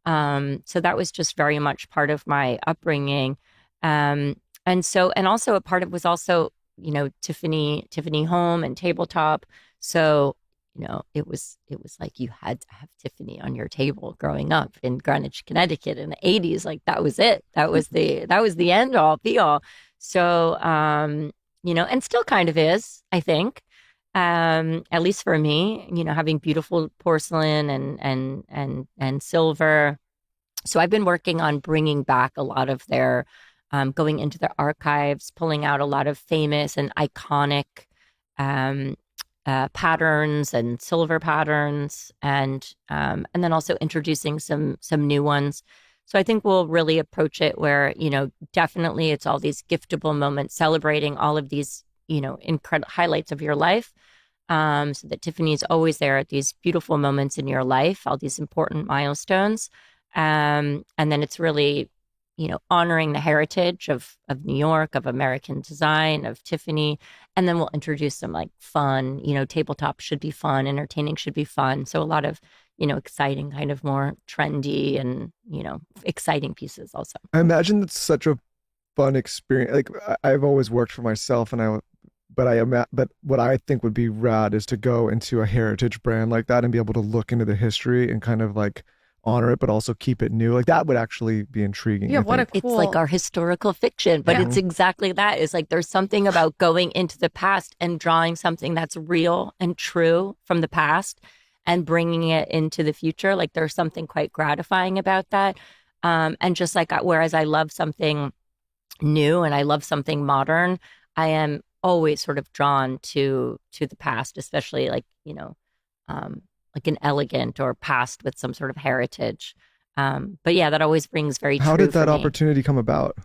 So that was just very much part of my upbringing. And also a part of was also, Tiffany home and tabletop. So, it was like you had to have Tiffany on your table growing up in Greenwich, Connecticut in the 80s. Like that was it. That was the end all be all. So, and still kind of is, I think. At least for me, having beautiful porcelain and silver. So I've been working on bringing back a lot of their, going into their archives, pulling out a lot of famous and iconic um, patterns and silver patterns, and then also introducing some new ones. So I think we'll really approach it where, definitely it's all these giftable moments, celebrating all of these, incredible highlights of your life. So that Tiffany is always there at these beautiful moments in your life, all these important milestones. And then it's really, honoring the heritage of New York, of American design, of Tiffany. And then we'll introduce some like fun, tabletop should be fun, entertaining should be fun. So a lot of, exciting, kind of more trendy and, exciting pieces also. I imagine it's such a fun experience. Like I've always worked for myself, but what I think would be rad is to go into a heritage brand like that and be able to look into the history and kind of like honor it, but also keep it new. Like that would actually be intriguing, Yeah, I what a think. It's like cool. our historical fiction, but Yeah. it's exactly that. It's like there's something about going into the past and drawing something that's real and true from the past and bringing it into the future. Like there's something quite gratifying about that. And just like whereas I love something new and I love something modern, I am always sort of drawn to the past, especially like an elegant or past with some sort of heritage. But yeah, that always rings very How true did for that me. opportunity come about?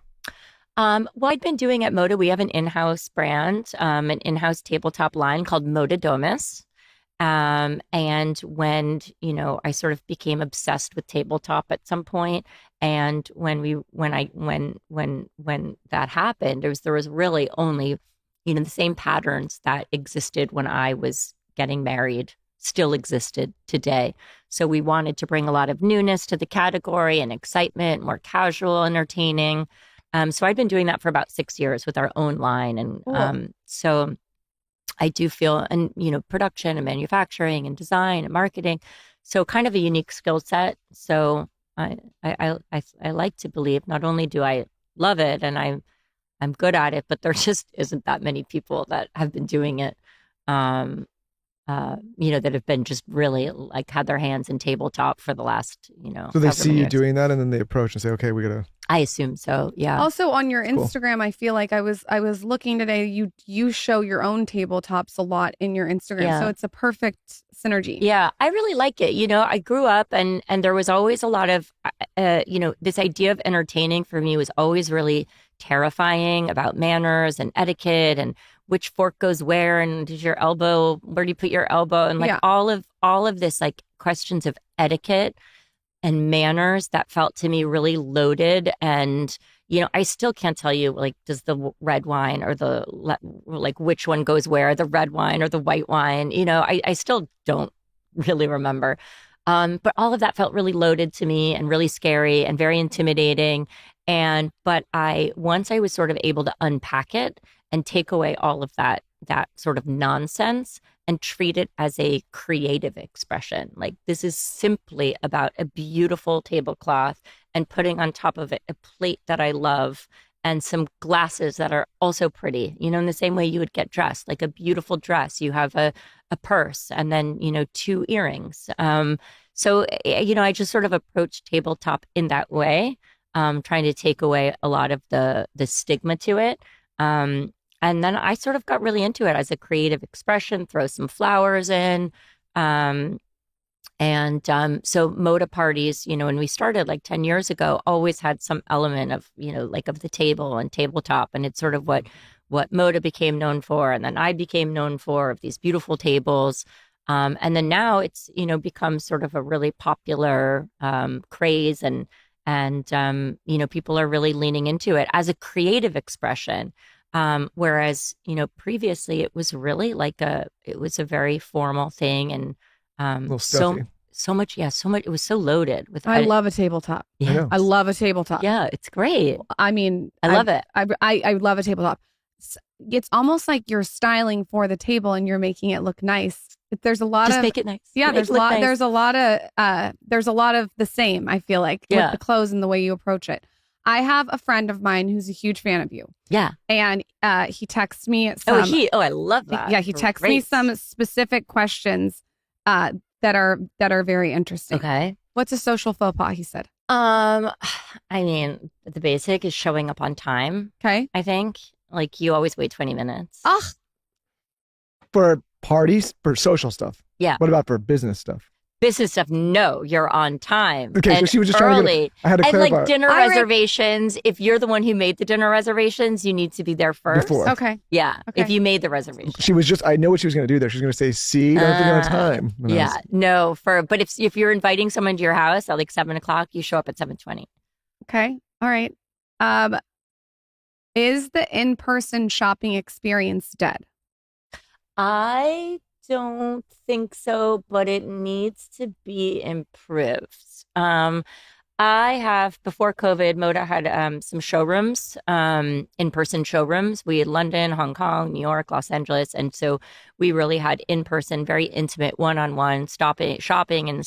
Well, I'd been doing at Moda. We have an in-house brand, an in-house tabletop line called Moda Domus. And when, I sort of became obsessed with tabletop at some point, and when that happened, there was really only, the same patterns that existed when I was getting married still existed today. So we wanted to bring a lot of newness to the category and excitement, more casual, entertaining. So I've been doing that for about 6 years with our own line. And Cool. so I do feel, and production and manufacturing and design and marketing, so kind of a unique skill set. So I like to believe not only do I love it and I'm good at it, but there just isn't that many people that have been doing it. Um, that have been just really like had their hands in tabletop for the last, So they however see many you years. doing that and then they approach and say, okay, we gotta, I assume so. Yeah. Also on your it's cool. Instagram, I feel like I was looking today, you show your own tabletops a lot in your Instagram. So Yeah. it's a perfect synergy. Yeah, I really like it. I grew up and there was always a lot of this idea of entertaining for me was always really terrifying about manners and etiquette and which fork goes where and does your elbow, where do you put your elbow, and like Yeah. all of this like questions of etiquette and manners that felt to me really loaded. And I still can't tell you, like, does the red wine or like which one goes where, the red wine or the white wine. I still don't really remember. But all of that felt really loaded to me and really scary and very intimidating. But once I was sort of able to unpack it and take away all of that sort of nonsense and treat it as a creative expression. Like this is simply about a beautiful tablecloth and putting on top of it a plate that I love and some glasses that are also pretty, in the same way you would get dressed, like a beautiful dress. You have a purse and then, two earrings. I just sort of approach tabletop in that way, trying to take away a lot of the stigma to it. And then I sort of got really into it as a creative expression, throw some flowers in. Um, so Moda parties, when we started like 10 years ago, always had some element of, like of the table and tabletop. And it's sort of what Moda became known for. And then I became known for of these beautiful tables. And then now it's, become sort of a really popular craze and people are really leaning into it as a creative expression. Whereas, previously it was really it was a very formal thing and A little so stuffy. so much. Yeah, so much. It was so loaded with. I love a tabletop. I Yeah, know. I love a tabletop. yeah, it's great. I mean, I love it. I love a tabletop. It's almost like you're styling for the table and you're making it look nice. There's a lot Just of make it nice. yeah. Make There's it a look lot. nice. There's a lot of the same. I feel like Yeah. with the clothes and the way you approach it. I have a friend of mine who's a huge fan of you, Yeah. and he texts me some. I love that. Yeah, he texts me Great. some specific questions that are very interesting. Okay. What's a social faux pas? He said. I mean, the basic is showing up on time. Okay. I think like you always wait 20 minutes. Ugh. For parties, for social stuff. Yeah. What about for business stuff? Business stuff, no, you're on time. Okay, so and she was just trying to early. I had to And clarify like dinner I re- reservations, if you're the one who made the dinner reservations, you need to be there first. before. Okay. Yeah, Okay. if you made the reservation. She was just, I know what she was going to do there. She was going to say, see, don't think on time. And I Yeah, was- no, but if you're inviting someone to your house at like 7:00, you show up at 7:20. Okay. All right. Is the in-person shopping experience dead? I don't think so, but it needs to be improved. I have before COVID, Moda had some showrooms, in-person showrooms. We had London, Hong Kong, New York, Los Angeles, and so we really had in-person, very intimate, one-on-one shopping and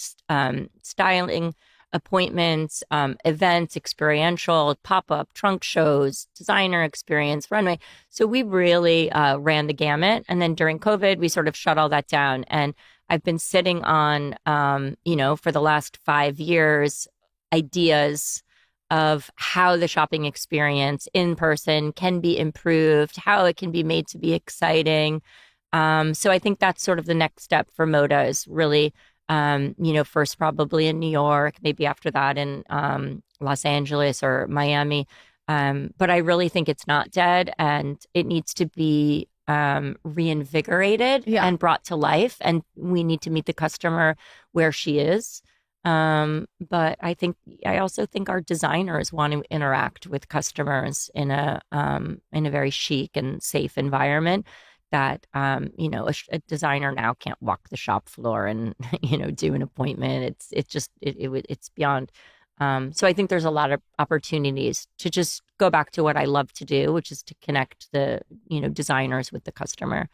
styling appointments, events, experiential, pop-up, trunk shows, designer experience, runway. So we really ran the gamut. And then during COVID, we sort of shut all that down. And I've been sitting on, for the last 5 years, ideas of how the shopping experience in person can be improved, how it can be made to be exciting. So I think that's sort of the next step for Moda is really first probably in New York, maybe after that in Los Angeles or Miami. But I really think it's not dead and it needs to be reinvigorated and brought to life. And we need to meet the customer where she is. But I also think our designers want to interact with customers in a very chic and safe environment. That a designer now can't walk the shop floor and do an appointment. It's beyond. So I think there's a lot of opportunities to just go back to what I love to do, which is to connect the designers with the customer.